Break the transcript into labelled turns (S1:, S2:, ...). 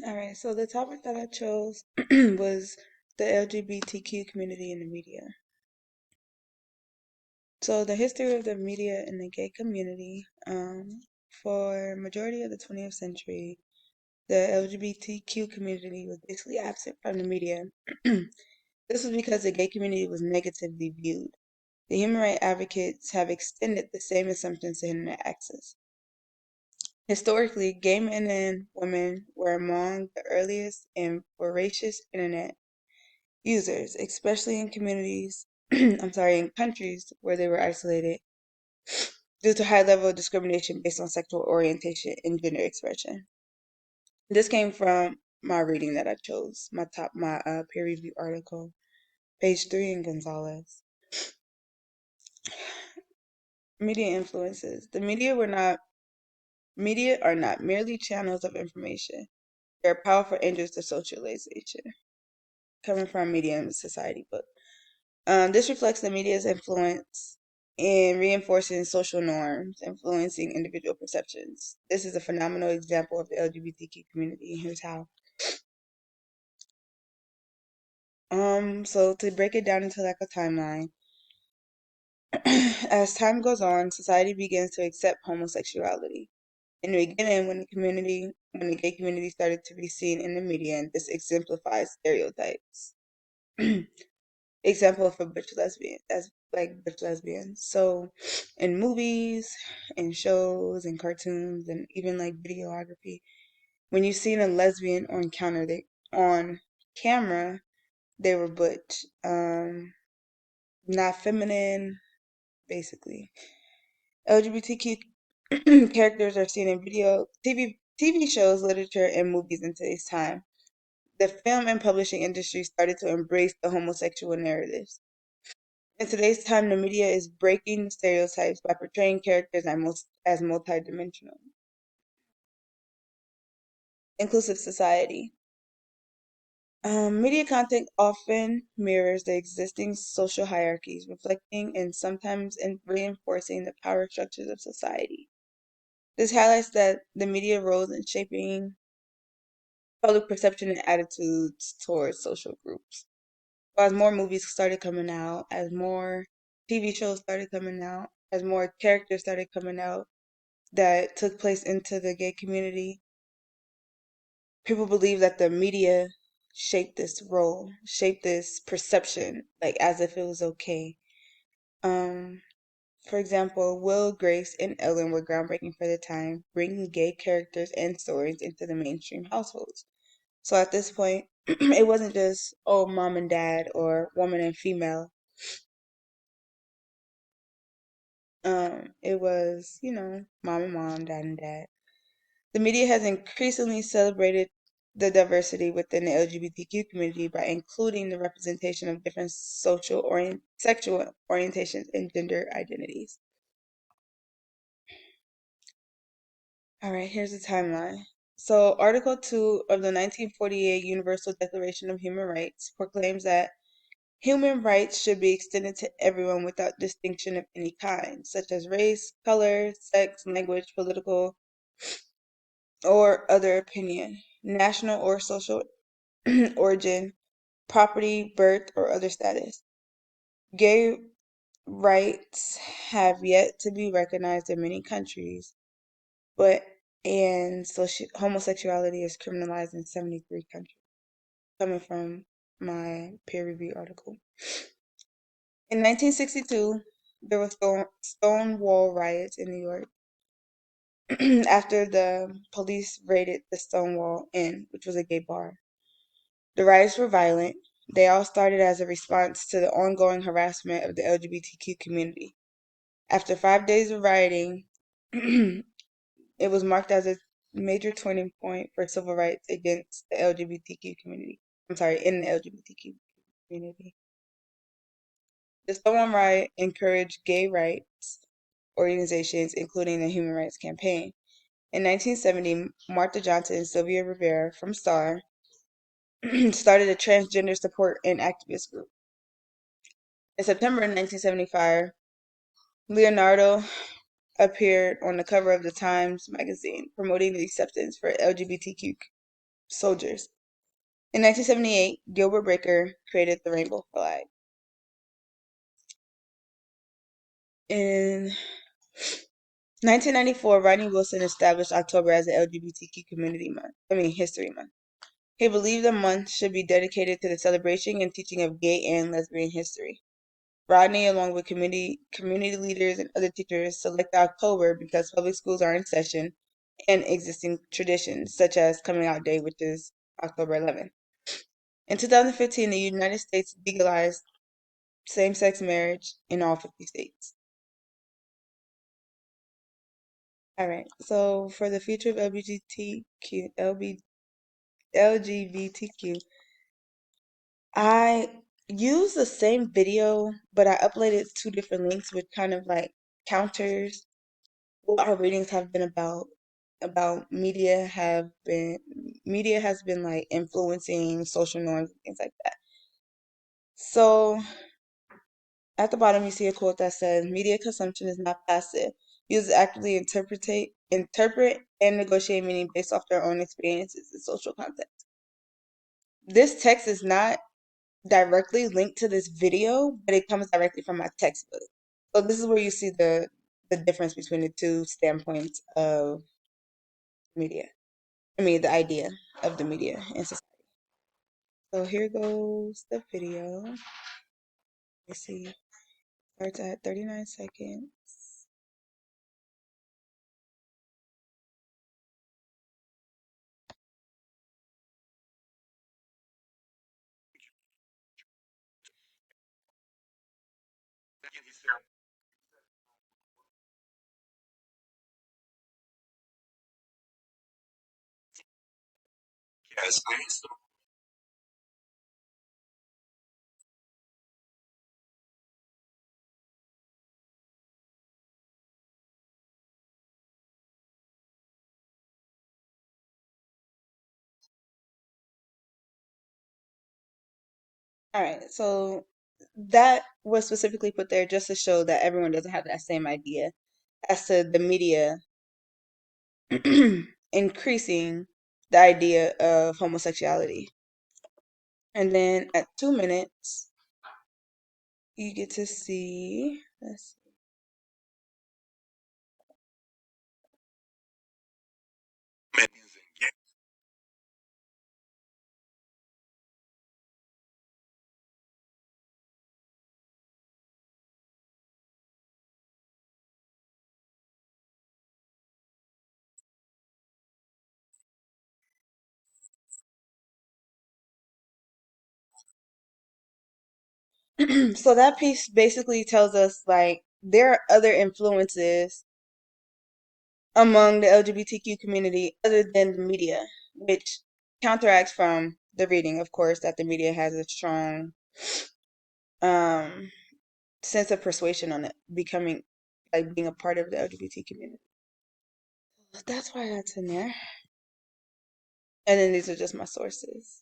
S1: All right, so the topic that I chose was the LGBTQ community in the media. So the history of the media in the gay community, for majority of the 20th century, the LGBTQ community was basically absent from the media. This was because the gay community was negatively viewed. The human rights advocates have extended the same assumptions to internet access. Historically, gay men and women were among the earliest and voracious internet users, especially in communities, in countries where they were isolated due to high level of discrimination based on sexual orientation and gender expression. This came from my reading that I chose, my peer review article, page 3 in Gonzalez. Media influences. Media are not merely channels of information. They're powerful engines of socialization. Coming from Media and Society book. This reflects the media's influence in reinforcing social norms, influencing individual perceptions. This is a phenomenal example of the LGBTQ community. Here's how. So to break it down into like a timeline, as time goes on, society begins to accept homosexuality. In the beginning, when the gay community started to be seen in the media, and this exemplifies stereotypes. Example for butch lesbian, that's like butch lesbians. So, in movies, and shows, and cartoons, and even like videography, when you seen a lesbian on camera, they were butch, not feminine, basically. LGBTQ characters are seen in TV shows, literature, and movies in today's time. The film and publishing industry started to embrace the homosexual narratives. In today's time, the media is breaking stereotypes by portraying characters as multidimensional. Inclusive society. Media content often mirrors the existing social hierarchies, reflecting and sometimes reinforcing the power structures of society. This highlights that the media roles in shaping public perception and attitudes towards social groups. As more movies started coming out, as more TV shows started coming out, as more characters started coming out that took place into the gay community, people believe that the media shaped this role, shaped this perception, like as if it was okay. Um, for example, Will, Grace, and Ellen were groundbreaking for the time, bringing gay characters and stories into the mainstream households. So at this point, it wasn't just, oh, mom and dad or woman and female. It was, mom and mom, dad and dad. The media has increasingly celebrated the diversity within the LGBTQ community by including the representation of different sexual orientations and gender identities. All right, here's the timeline. So, Article 2 of the 1948 Universal Declaration of Human Rights proclaims that human rights should be extended to everyone without distinction of any kind, such as race, color, sex, language, political, or other opinion, national or social origin, property, birth, or other status. Gay rights have yet to be recognized in many countries, but homosexuality is criminalized in 73 countries, coming from my peer review article. In 1962, there were Stonewall riots in New York after the police raided the Stonewall Inn, which was a gay bar. The riots were violent. They all started as a response to the ongoing harassment of the LGBTQ community. After 5 days of rioting, it was marked as a major turning point for civil rights against the LGBTQ community. I'm sorry, in the LGBTQ community. The Stonewall riot encouraged gay rights organizations, including the Human Rights Campaign. In 1970, Martha Johnson and Sylvia Rivera from Star started a transgender support and activist group. In September 1975, Leonardo appeared on the cover of the Times magazine promoting the acceptance for LGBTQ soldiers. In 1978, Gilbert Baker created the rainbow flag. In 1994, Rodney Wilson established October as the LGBTQ community month. History month. He believed the month should be dedicated to the celebration and teaching of gay and lesbian history. Rodney, along with community leaders and other teachers, selected October because public schools are in session and existing traditions, such as Coming Out Day, which is October 11th. In 2015, the United States legalized same-sex marriage in all 50 states. All right, so for the future of LGBTQ, I used the same video, but I uploaded two different links, which kind of like counters what our readings have been about media has been like influencing social norms and things like that. So at the bottom you see a quote that says media consumption is not passive. Users actively interpret and negotiate meaning based off their own experiences and social context. This text is not directly linked to this video, but it comes directly from my textbook. So this is where you see the difference between the two standpoints of media. The idea of the media in society. So here goes the video. Let's see. Starts at 39 seconds. All right, so that was specifically put there just to show that everyone doesn't have that same idea as to the media increasing the idea of homosexuality. And then at 2 minutes, you get to see, let's see. So that piece basically tells us like there are other influences among the LGBTQ community other than the media, which counteracts from the reading, of course, that the media has a strong um, sense of persuasion on it, becoming like being a part of the LGBT community. That's why that's in there. And then these are just my sources.